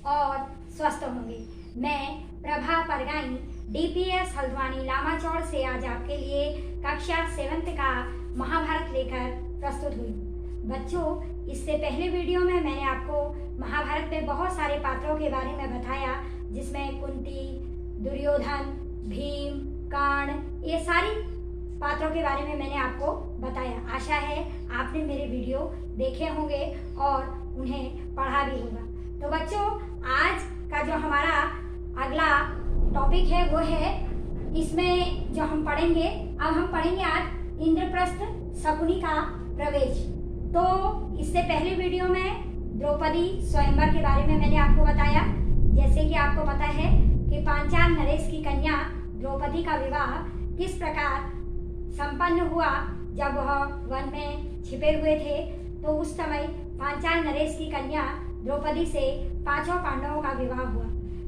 और स्वस्थ होंगे। मैं प्रभा परगाई DPS हल्द्वानी लामाचौड़ से आज आपके लिए कक्षा 7th का महाभारत लेकर प्रस्तुत हुई। बच्चों, इससे पहले वीडियो में मैंने आपको महाभारत में बहुत सारे पात्रों के बारे में बताया, जिसमें कुंती, दुर्योधन, भीम, कर्ण, ये सारी पात्रों के बारे में मैंने आपको बताया। आशा है आपने मेरे वीडियो देखे होंगे और उन्हें पढ़ा भी होगा। तो बच्चों, आज का जो हमारा अगला टॉपिक है वो है, इसमें जो हम पढ़ेंगे, अब हम पढ़ेंगे आज इंद्रप्रस्थ शकुनी का प्रवेश। तो इससे पहले वीडियो में द्रौपदी स्वयंवर के बारे में मैंने आपको बताया। जैसे कि आपको पता है कि पांचाल नरेश की कन्या द्रौपदी का विवाह किस प्रकार संपन्न हुआ। जब वह वन में छिपे हुए थे तो उस समय पांचाल नरेश की कन्या द्रौपदी से पांचों पांडवों का विवाह हुआ।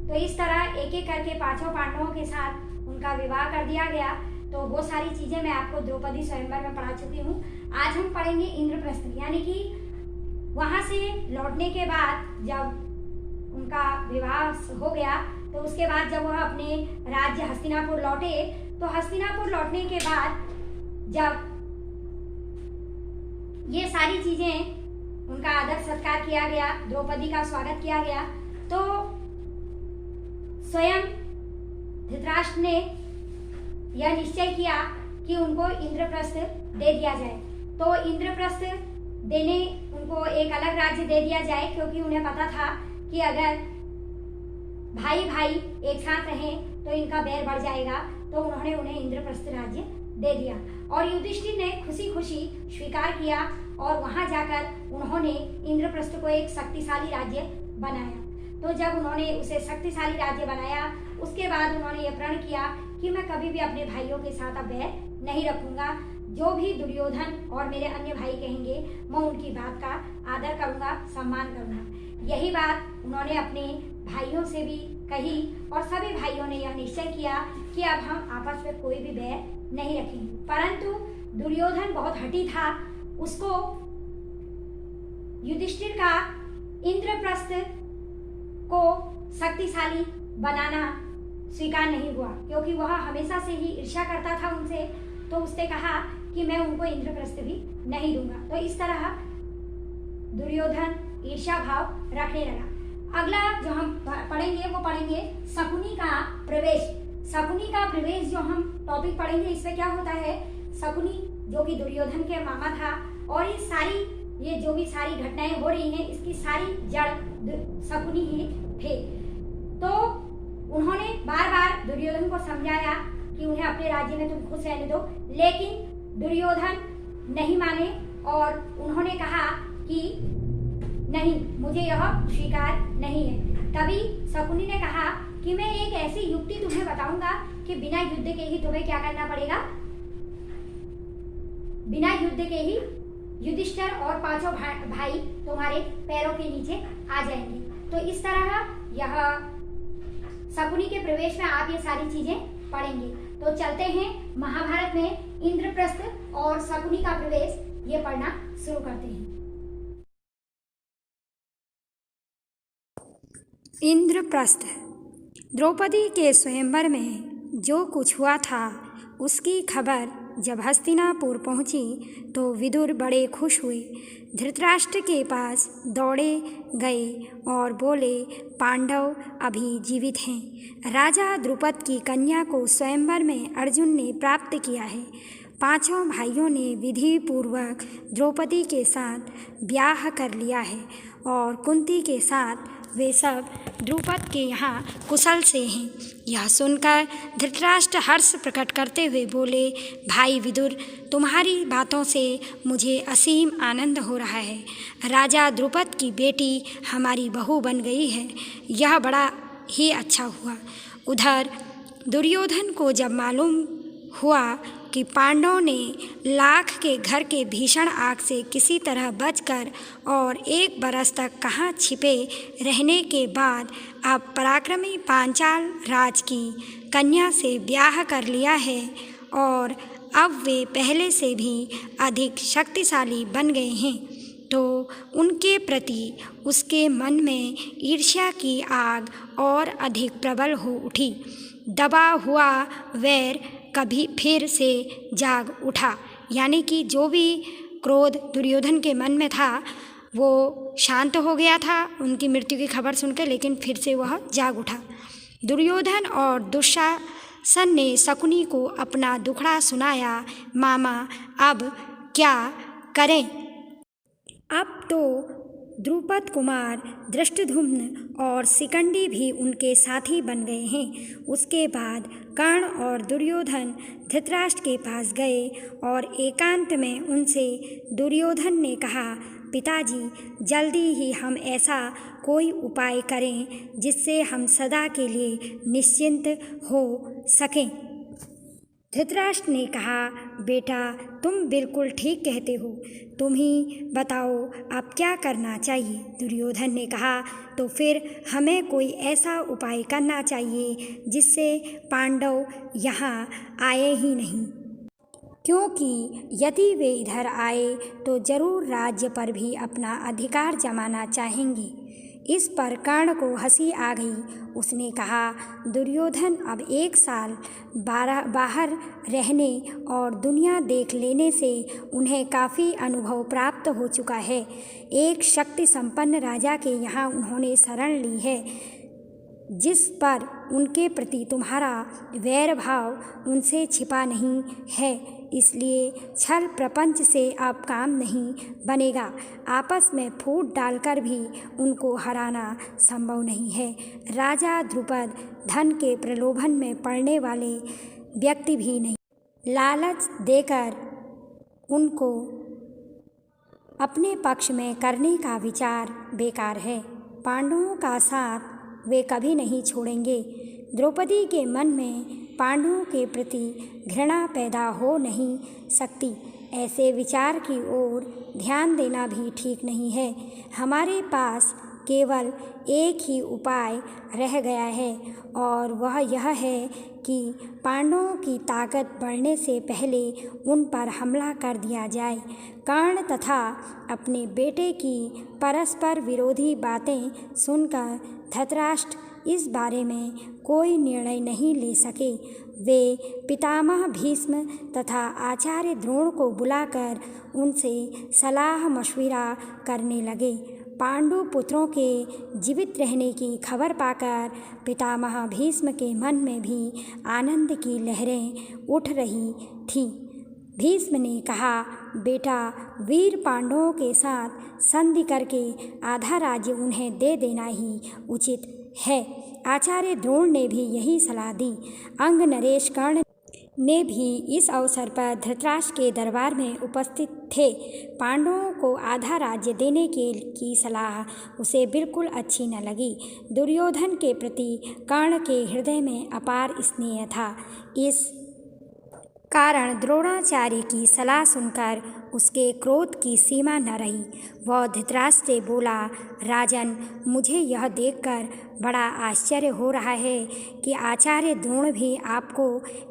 तो इस तरह एक एक करके पांचों पांडवों के साथ उनका विवाह कर दिया गया। तो वो सारी चीजें मैं आपको द्रौपदी स्वयंवर में पढ़ा चुकी हूँ। आज हम पढ़ेंगे इंद्रप्रस्थ, यानी कि वहां से लौटने के बाद जब उनका विवाह हो गया तो उसके बाद जब वह अपने राज्य हस्तिनापुर लौटे, तो हस्तिनापुर लौटने के बाद जब ये सारी चीजें, उनका आदर सत्कार किया गया, द्रौपदी का स्वागत किया गया, तो स्वयं धृतराष्ट्र ने यह निश्चय किया कि उनको इंद्रप्रस्थ दे दिया जाए। तो इंद्रप्रस्थ देने उनको एक अलग राज्य दे दिया जाए, क्योंकि उन्हें पता था कि अगर भाई भाई एक साथ रहें तो इनका बैर बढ़ जाएगा। तो उन्होंने उन्हें इंद्रप्रस्थ राज्य दे दिया और युधिष्ठिर ने खुशी खुशी स्वीकार किया और वहां जाकर उन्होंने इंद्रप्रस्थ को एक शक्तिशाली राज्य बनाया। तो जब उन्होंने उसे शक्तिशाली राज्य बनाया, उसके बाद उन्होंने ये प्रण किया कि मैं कभी भी अपने भाइयों के साथ अब बैर नहीं रखूंगा। जो भी दुर्योधन और मेरे अन्य भाई कहेंगे, मैं उनकी बात का आदर करूंगा, सम्मान करूंगा। यही बात उन्होंने अपने भाइयों से भी कही और सभी भाइयों ने यह निश्चय किया कि अब हम आपस में कोई भी बैर नहीं रखेंगे। परंतु दुर्योधन बहुत हठी था, उसको युधिष्ठिर का इंद्रप्रस्थ को शक्तिशाली बनाना स्वीकार नहीं हुआ, क्योंकि वह हमेशा से ही ईर्ष्या करता था उनसे। तो उसने कहा कि मैं उनको इंद्रप्रस्थ भी नहीं दूंगा। तो इस तरह दुर्योधन ईर्ष्या भाव रखने लगा। अगला जो हम पढ़ेंगे वो पढ़ेंगे शकुनी का प्रवेश। शकुनी का प्रवेश जो हम टॉपिक पढ़ेंगे, इसमें क्या होता है, शकुनी जो कि दुर्योधन के मामा था और ये जो भी सारी घटनाएं हो रही हैं, इसकी सारी जड़ शकुनी ही थे। तो उन्होंने बार बार दुर्योधन को समझाया कि उन्हें अपने राज्य में तुम खुश रहने दो, लेकिन दुर्योधन नहीं माने और उन्होंने कहा कि नहीं, मुझे यह स्वीकार नहीं है। तभी शकुनी ने कहा कि मैं एक ऐसी युक्ति तुम्हें बताऊंगा कि बिना युद्ध के ही तुम्हें क्या करना पड़ेगा, बिना युद्ध के ही युधिष्ठिर और पांचों भाई तुम्हारे पैरों के नीचे आ जाएंगे। तो इस तरह यह शकुनी के प्रवेश में आप ये सारी चीजें पढ़ेंगे। तो चलते हैं महाभारत में इंद्रप्रस्थ और शकुनी का प्रवेश, ये पढ़ना शुरू करते हैं। इंद्रप्रस्थ। द्रौपदी के स्वयंवर में जो कुछ हुआ था उसकी खबर जब हस्तिनापुर पहुंची तो विदुर बड़े खुश हुए। धृतराष्ट्र के पास दौड़े गए और बोले, पांडव अभी जीवित हैं। राजा द्रुपद की कन्या को स्वयंवर में अर्जुन ने प्राप्त किया है। पांचों भाइयों ने विधि पूर्वक द्रौपदी के साथ ब्याह कर लिया है और कुंती के साथ वे सब द्रुपद के यहाँ कुशल से हैं। यह सुनकर धृतराष्ट्र हर्ष प्रकट करते हुए बोले, भाई विदुर, तुम्हारी बातों से मुझे असीम आनंद हो रहा है। राजा द्रुपद की बेटी हमारी बहू बन गई है, यह बड़ा ही अच्छा हुआ। उधर दुर्योधन को जब मालूम हुआ कि पांडवों ने लाख के घर के भीषण आग से किसी तरह बचकर और 1 बरस तक कहाँ छिपे रहने के बाद अब पराक्रमी पांचाल राज की कन्या से ब्याह कर लिया है और अब वे पहले से भी अधिक शक्तिशाली बन गए हैं, तो उनके प्रति उसके मन में ईर्ष्या की आग और अधिक प्रबल हो उठी। दबा हुआ वैर कभी फिर से जाग उठा, यानी कि जो भी क्रोध दुर्योधन के मन में था वो शांत हो गया था उनकी मृत्यु की खबर सुनकर, लेकिन फिर से वह जाग उठा। दुर्योधन और दुशासन ने शकुनी को अपना दुखड़ा सुनाया। मामा अब क्या करें? अब तो द्रुपद कुमार धृष्टद्युम्न और शिखंडी भी उनके साथी बन गए हैं। उसके बाद कर्ण और दुर्योधन धृतराष्ट्र के पास गए और एकांत में उनसे दुर्योधन ने कहा, पिताजी, जल्दी ही हम ऐसा कोई उपाय करें जिससे हम सदा के लिए निश्चिंत हो सकें। धृतराष्ट्र ने कहा, बेटा तुम बिल्कुल ठीक कहते हो, तुम ही बताओ अब क्या करना चाहिए। दुर्योधन ने कहा, तो फिर हमें कोई ऐसा उपाय करना चाहिए जिससे पांडव यहाँ आए ही नहीं, क्योंकि यदि वे इधर आए तो जरूर राज्य पर भी अपना अधिकार जमाना चाहेंगे। इस पर कर्ण को हंसी आ गई। उसने कहा, दुर्योधन अब 1 साल बाहर रहने और दुनिया देख लेने से उन्हें काफ़ी अनुभव प्राप्त हो चुका है। एक शक्ति संपन्न राजा के यहाँ उन्होंने शरण ली है, जिस पर उनके प्रति तुम्हारा वैर भाव उनसे छिपा नहीं है। इसलिए छल प्रपंच से अब काम नहीं बनेगा। आपस में फूट डालकर भी उनको हराना संभव नहीं है। राजा द्रुपद धन के प्रलोभन में पड़ने वाले व्यक्ति भी नहीं। लालच देकर उनको अपने पक्ष में करने का विचार बेकार है। पांडवों का साथ वे कभी नहीं छोड़ेंगे। द्रौपदी के मन में पांडवों के प्रति घृणा पैदा हो नहीं सकती। ऐसे विचार की ओर ध्यान देना भी ठीक नहीं है। हमारे पास केवल एक ही उपाय रह गया है और वह यह है कि पांडवों की ताकत बढ़ने से पहले उन पर हमला कर दिया जाए। कर्ण तथा अपने बेटे की परस्पर विरोधी बातें सुनकर धृतराष्ट्र इस बारे में कोई निर्णय नहीं ले सके। वे पितामह भीष्म तथा आचार्य द्रोण को बुलाकर उनसे सलाह मशविरा करने लगे। पांडु पुत्रों के जीवित रहने की खबर पाकर पितामह भीष्म के मन में भी आनंद की लहरें उठ रही थीं। भीष्म ने कहा, बेटा, वीर पांडवों के साथ संधि करके आधा राज्य उन्हें दे देना ही उचित है। आचार्य द्रोण ने भी यही सलाह दी। अंग नरेश कर्ण ने भी इस अवसर पर धृतराष्ट्र के दरबार में उपस्थित थे। पांडवों को आधा राज्य देने की सलाह उसे बिल्कुल अच्छी न लगी। दुर्योधन के प्रति कर्ण के हृदय में अपार स्नेह था। इस कारण द्रोणाचार्य की सलाह सुनकर उसके क्रोध की सीमा न रही। वह धृतराष्ट्र से बोला, राजन, मुझे यह देखकर बड़ा आश्चर्य हो रहा है कि आचार्य द्रोण भी आपको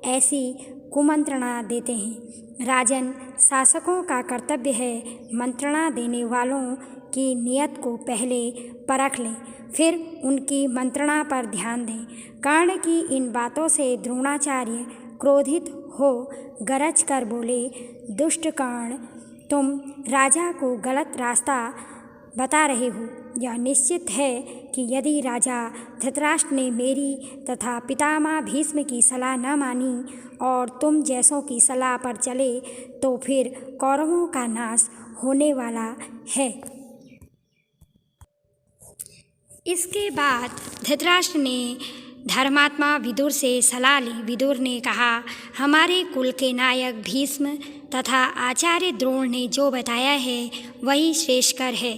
ऐसी कुमंत्रणा देते हैं। राजन, शासकों का कर्तव्य है मंत्रणा देने वालों की नियत को पहले परख लें, फिर उनकी मंत्रणा पर ध्यान दें। कर्ण की इन बातों से द्रोणाचार्य क्रोधित हो गरज कर बोले, दुष्ट कर्ण, तुम राजा को गलत रास्ता बता रहे हो। यह निश्चित है कि यदि राजा धृतराष्ट्र ने मेरी तथा पितामह भीष्म की सलाह न मानी और तुम जैसों की सलाह पर चले तो फिर कौरवों का नाश होने वाला है। इसके बाद धृतराष्ट्र ने धर्मात्मा विदुर से सलाह ली। विदुर ने कहा, हमारे कुल के नायक भीष्म तथा आचार्य द्रोण ने जो बताया है वही श्रेष्ठकर है।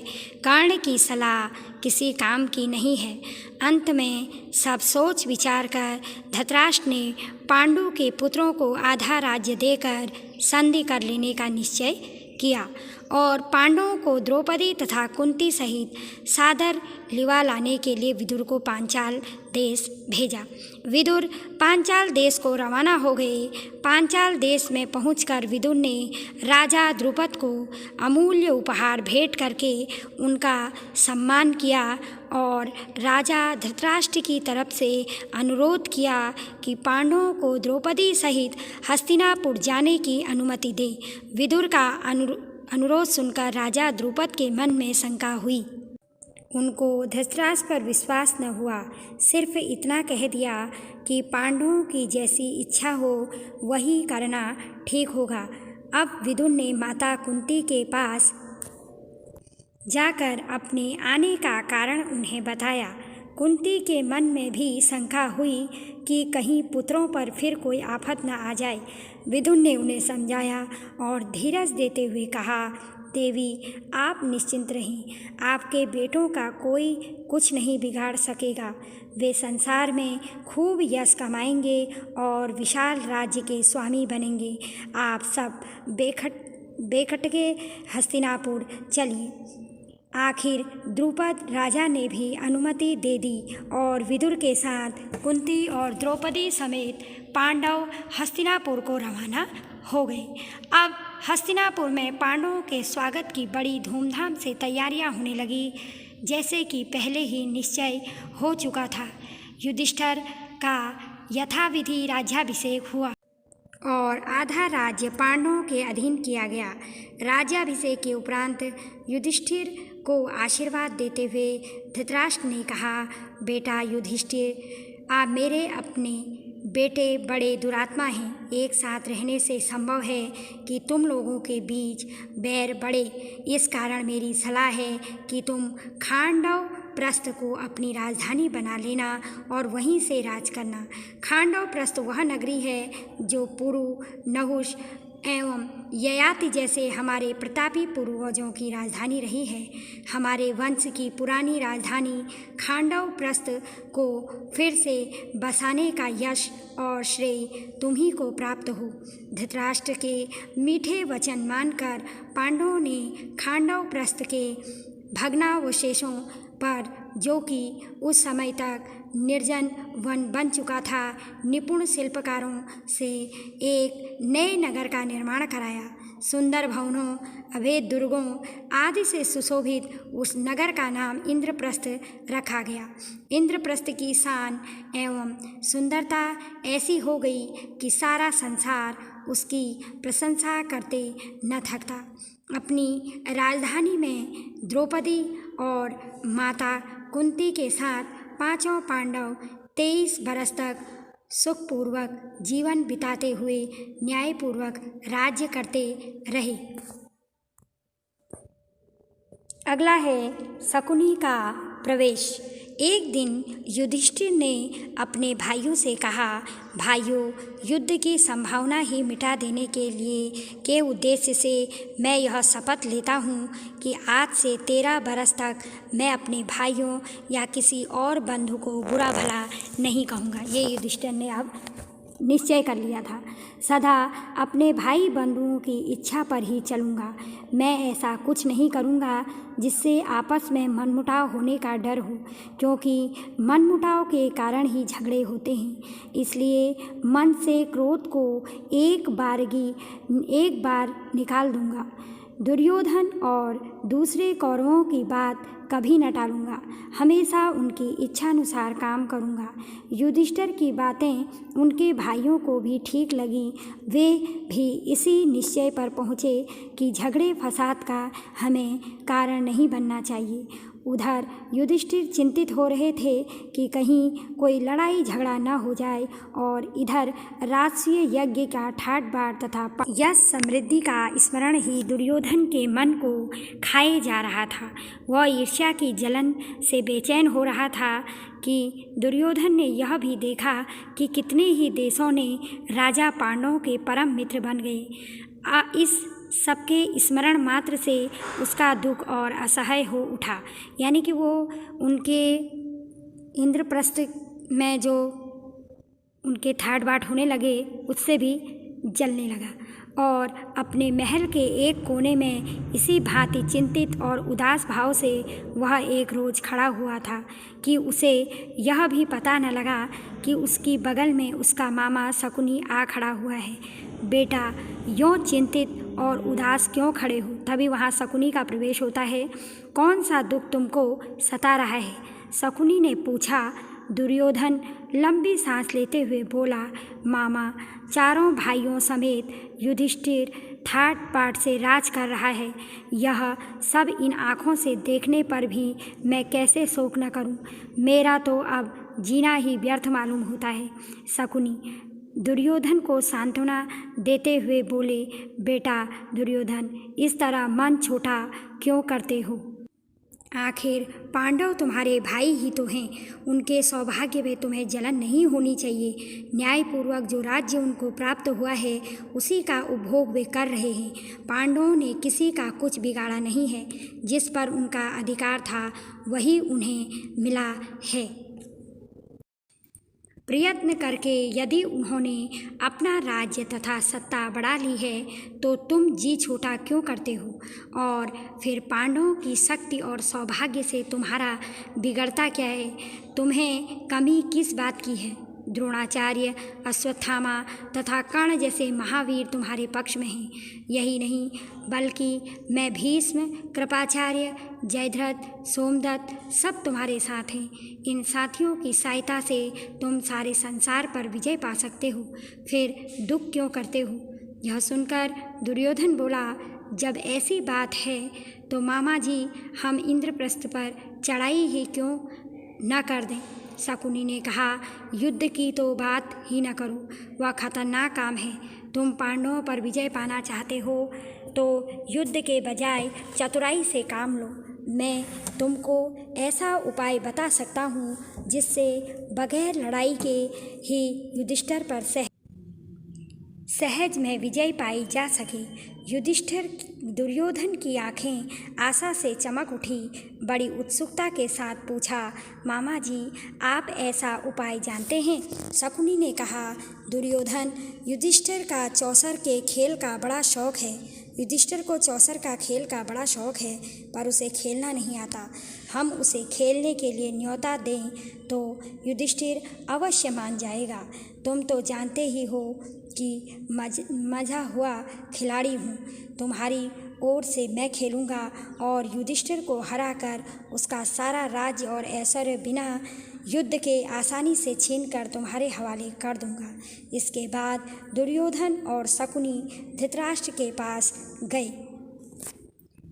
कर्ण की सलाह किसी काम की नहीं है। अंत में सब सोच विचार कर धृतराष्ट्र ने पांडु के पुत्रों को आधा राज्य देकर संधि कर लेने का निश्चय किया। और पांडवों को द्रौपदी तथा कुंती सहित सादर लिवा लाने के लिए विदुर को पांचाल देश भेजा। विदुर पांचाल देश को रवाना हो गए। पांचाल देश में पहुंचकर विदुर ने राजा द्रुपद को अमूल्य उपहार भेंट करके उनका सम्मान किया और राजा धृतराष्ट्र की तरफ से अनुरोध किया कि पांडवों को द्रौपदी सहित हस्तिनापुर जाने की अनुमति दे। विदुर का अनुरोध सुनकर राजा द्रुपद के मन में शंका हुई। उनको धृतराष्ट्र पर विश्वास न हुआ। सिर्फ इतना कह दिया कि पांडवों की जैसी इच्छा हो वही करना ठीक होगा। अब विदुर ने माता कुंती के पास जाकर अपने आने का कारण उन्हें बताया। कुंती के मन में भी शंका हुई कि कहीं पुत्रों पर फिर कोई आफत न आ जाए। विदुर ने उन्हें समझाया और धीरज देते हुए कहा, देवी आप निश्चिंत रहीं, आपके बेटों का कोई कुछ नहीं बिगाड़ सकेगा। वे संसार में खूब यश कमाएंगे और विशाल राज्य के स्वामी बनेंगे। आप सब बेखटके हस्तिनापुर चलिए। आखिर द्रुपद राजा ने भी अनुमति दे दी और विदुर के साथ कुंती और द्रौपदी समेत पांडव हस्तिनापुर को रवाना हो गए। अब हस्तिनापुर में पांडवों के स्वागत की बड़ी धूमधाम से तैयारियां होने लगी, जैसे कि पहले ही निश्चय हो चुका था। युधिष्ठिर का यथाविधि राज्याभिषेक हुआ और आधा राज्य पांडवों के अधीन किया गया। राज्याभिषेक के उपरांत युधिष्ठिर को आशीर्वाद देते हुए धृतराष्ट्र ने कहा, बेटा युधिष्ठिर, आप मेरे अपने बेटे बड़े दुरात्मा हैं। एक साथ रहने से संभव है कि तुम लोगों के बीच बैर बढ़े। इस कारण मेरी सलाह है कि तुम खांडव प्रस्थ को अपनी राजधानी बना लेना और वहीं से राज करना। खांडव प्रस्थ वह नगरी है जो पुरु, नहुष एवं ययाति जैसे हमारे प्रतापी पूर्वजों की राजधानी रही है। हमारे वंश की पुरानी राजधानी खांडव प्रस्थ को फिर से बसाने का यश और श्रेय तुम ही को प्राप्त हो। धृतराष्ट्र के मीठे वचन मानकर पांडवों ने खांडव प्रस्थ के भग्नावशेषों पर, जो कि उस समय तक निर्जन वन बन चुका था, निपुण शिल्पकारों से एक नए नगर का निर्माण कराया। सुंदर भवनों, अभेद दुर्गों आदि से सुशोभित उस नगर का नाम इंद्रप्रस्थ रखा गया। इंद्रप्रस्थ की शान एवं सुंदरता ऐसी हो गई कि सारा संसार उसकी प्रशंसा करते न थकता। अपनी राजधानी में द्रौपदी और माता कुंती के साथ पांचों पांडव 23 बरस तक सुखपूर्वक जीवन बिताते हुए न्यायपूर्वक राज्य करते रहे। अगला है शकुनी का प्रवेश। एक दिन युधिष्ठिर ने अपने भाइयों से कहा, भाइयों, युद्ध की संभावना ही मिटा देने के उद्देश्य से मैं यह शपथ लेता हूँ कि आज से 13 बरस तक मैं अपने भाइयों या किसी और बंधु को बुरा भला नहीं कहूँगा। ये युधिष्ठिर ने अब निश्चय कर लिया था। सदा अपने भाई बंधुओं की इच्छा पर ही चलूँगा। मैं ऐसा कुछ नहीं करूँगा जिससे आपस में मनमुटाव होने का डर हो, क्योंकि मनमुटाव के कारण ही झगड़े होते हैं। इसलिए मन से क्रोध को एक बार निकाल दूँगा। दुर्योधन और दूसरे कौरवों की बात कभी न टालूँगा। हमेशा उनकी इच्छानुसार काम करूँगा। युधिष्ठिर की बातें उनके भाइयों को भी ठीक लगी। वे भी इसी निश्चय पर पहुँचे कि झगड़े फसाद का हमें कारण नहीं बनना चाहिए। उधर युधिष्ठिर चिंतित हो रहे थे कि कहीं कोई लड़ाई झगड़ा न हो जाए, और इधर राजसूय यज्ञ का ठाट बाट तथा यश समृद्धि का स्मरण ही दुर्योधन के मन को खाए जा रहा था। वह ईर्ष्या की जलन से बेचैन हो रहा था कि दुर्योधन ने यह भी देखा कि कितने ही देशों ने राजा पांडवों के परम मित्र बन गए। इस सबके स्मरण मात्र से उसका दुख और असह्य हो उठा। यानी कि वो उनके इंद्रप्रस्थ में जो उनके ठाट बाट होने लगे उससे भी जलने लगा। और अपने महल के एक कोने में इसी भांति चिंतित और उदास भाव से वह एक रोज़ खड़ा हुआ था कि उसे यह भी पता न लगा कि उसकी बगल में उसका मामा शकुनी आ खड़ा हुआ है। बेटा, यूँ चिंतित और उदास क्यों खड़े हो? तभी वहाँ शकुनी का प्रवेश होता है। कौन सा दुख तुमको सता रहा है? शकुनी ने पूछा। दुर्योधन लंबी सांस लेते हुए बोला, मामा, चारों भाइयों समेत युधिष्ठिर ठाट बाट से राज कर रहा है। यह सब इन आँखों से देखने पर भी मैं कैसे शोक न करूं? मेरा तो अब जीना ही व्यर्थ मालूम होता है। शकुनी दुर्योधन को सांत्वना देते हुए बोले, बेटा दुर्योधन, इस तरह मन छोटा क्यों करते हो? आखिर पांडव तुम्हारे भाई ही तो हैं। उनके सौभाग्य में तुम्हें जलन नहीं होनी चाहिए। न्यायपूर्वक जो राज्य उनको प्राप्त हुआ है उसी का उपभोग वे कर रहे हैं। पांडवों ने किसी का कुछ बिगाड़ा नहीं है। जिस पर उनका अधिकार था वही उन्हें मिला है। प्रयत्न करके यदि उन्होंने अपना राज्य तथा सत्ता बढ़ा ली है तो तुम जी छोटा क्यों करते हो? और फिर पांडवों की शक्ति और सौभाग्य से तुम्हारा बिगड़ता क्या है? तुम्हें कमी किस बात की है? द्रोणाचार्य, अश्वत्थामा तथा कर्ण जैसे महावीर तुम्हारे पक्ष में हैं। यही नहीं बल्कि मैं भीष्म, कृपाचार्य, जयद्रथ, सोमदत्त सब तुम्हारे साथ हैं। इन साथियों की सहायता से तुम सारे संसार पर विजय पा सकते हो। फिर दुख क्यों करते हो? यह सुनकर दुर्योधन बोला, जब ऐसी बात है तो मामा जी हम इंद्रप्रस्थ पर चढ़ाई ही क्यों न कर दें? शकुनी ने कहा, युद्ध की तो बात ही न करो, वह खतरनाक काम है। तुम पांडवों पर विजय पाना चाहते हो तो युद्ध के बजाय चतुराई से काम लो। मैं तुमको ऐसा उपाय बता सकता हूँ जिससे बगैर लड़ाई के ही युधिष्ठिर पर सहज में विजय पाई जा सके। युधिष्ठिर दुर्योधन की आंखें आशा से चमक उठी। बड़ी उत्सुकता के साथ पूछा, मामा जी आप ऐसा उपाय जानते हैं? शकुनी ने कहा, दुर्योधन, युधिष्ठिर का चौसर के खेल का बड़ा शौक है। युधिष्ठिर को चौसर का खेल का बड़ा शौक है पर उसे खेलना नहीं आता। हम उसे खेलने के लिए न्योता दें तो युधिष्ठिर अवश्य मान जाएगा। तुम तो जानते ही हो कि मजा हुआ खिलाड़ी हूँ। तुम्हारी ओर से मैं खेलूँगा और युधिष्ठिर को हराकर उसका सारा राज्य और ऐश्वर्य बिना युद्ध के आसानी से छीनकर तुम्हारे हवाले कर दूँगा। इसके बाद दुर्योधन और शकुनी धृतराष्ट्र के पास गए।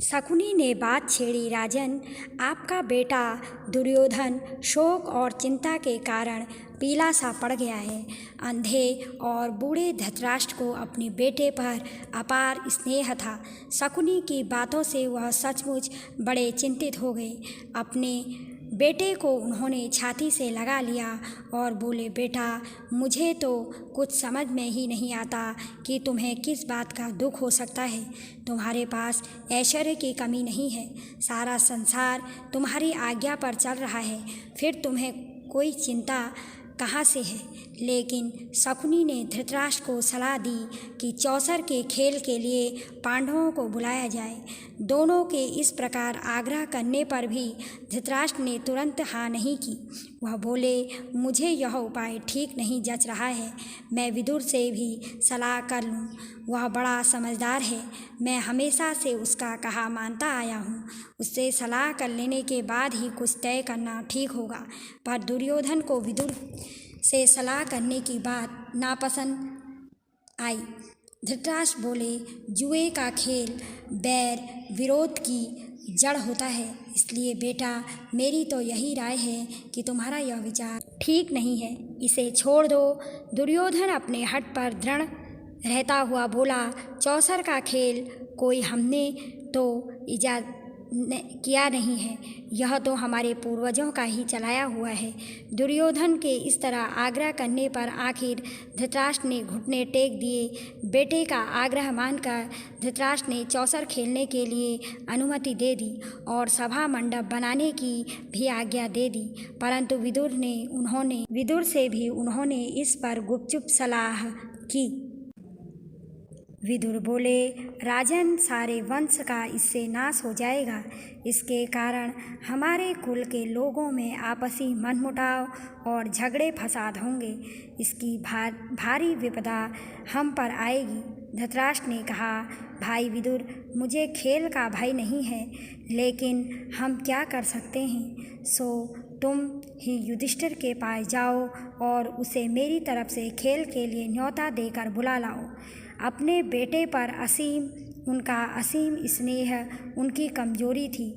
शकुनी ने बात छेड़ी, राजन, आपका बेटा दुर्योधन शोक और चिंता के कारण पीला सा पड़ गया है। अंधे और बूढ़े धृतराष्ट्र को अपने बेटे पर अपार स्नेह था। शकुनी की बातों से वह सचमुच बड़े चिंतित हो गए। अपने बेटे को उन्होंने छाती से लगा लिया और बोले, बेटा, मुझे तो कुछ समझ में ही नहीं आता कि तुम्हें किस बात का दुख हो सकता है। तुम्हारे पास ऐश्वर्य की कमी नहीं है। सारा संसार तुम्हारी आज्ञा पर चल रहा है। फिर तुम्हें कोई चिंता कहाँ से है? लेकिन शकुनी ने धृतराष्ट्र को सलाह दी कि चौसर के खेल के लिए पांडवों को बुलाया जाए। दोनों के इस प्रकार आग्रह करने पर भी धृतराष्ट्र ने तुरंत हाँ नहीं की। वह बोले, मुझे यह उपाय ठीक नहीं जच रहा है। मैं विदुर से भी सलाह कर लूँ। वह बड़ा समझदार है। मैं हमेशा से उसका कहा मानता आया हूँ। उससे सलाह कर लेने के बाद ही कुछ तय करना ठीक होगा। पर दुर्योधन को विदुर से सलाह करने की बात नापसंद आई। धृतराष्ट्र बोले, जुए का खेल बैर विरोध की जड़ होता है। इसलिए बेटा, मेरी तो यही राय है कि तुम्हारा यह विचार ठीक नहीं है, इसे छोड़ दो। दुर्योधन अपने हठ पर दृढ़ रहता हुआ बोला, चौसर का खेल कोई हमने तो इजाद किया नहीं है, यह तो हमारे पूर्वजों का ही चलाया हुआ है। दुर्योधन के इस तरह आग्रह करने पर आखिर धृतराष्ट्र ने घुटने टेक दिए। बेटे का आग्रह मानकर धृतराष्ट्र ने चौसर खेलने के लिए अनुमति दे दी और सभा मंडप बनाने की भी आज्ञा दे दी। परंतु विदुर से भी उन्होंने इस पर गुपचुप सलाह की। विदुर बोले, राजन, सारे वंश का इससे नाश हो जाएगा। इसके कारण हमारे कुल के लोगों में आपसी मनमुटाव और झगड़े फसाद होंगे। इसकी भारी विपदा हम पर आएगी। धृतराष्ट्र ने कहा, भाई विदुर, मुझे खेल का भय नहीं है, लेकिन हम क्या कर सकते हैं? सो तुम ही युधिष्ठिर के पास जाओ और उसे मेरी तरफ से खेल के लिए न्योता देकर बुला लाओ। अपने बेटे पर उनका असीम स्नेह उनकी कमजोरी थी।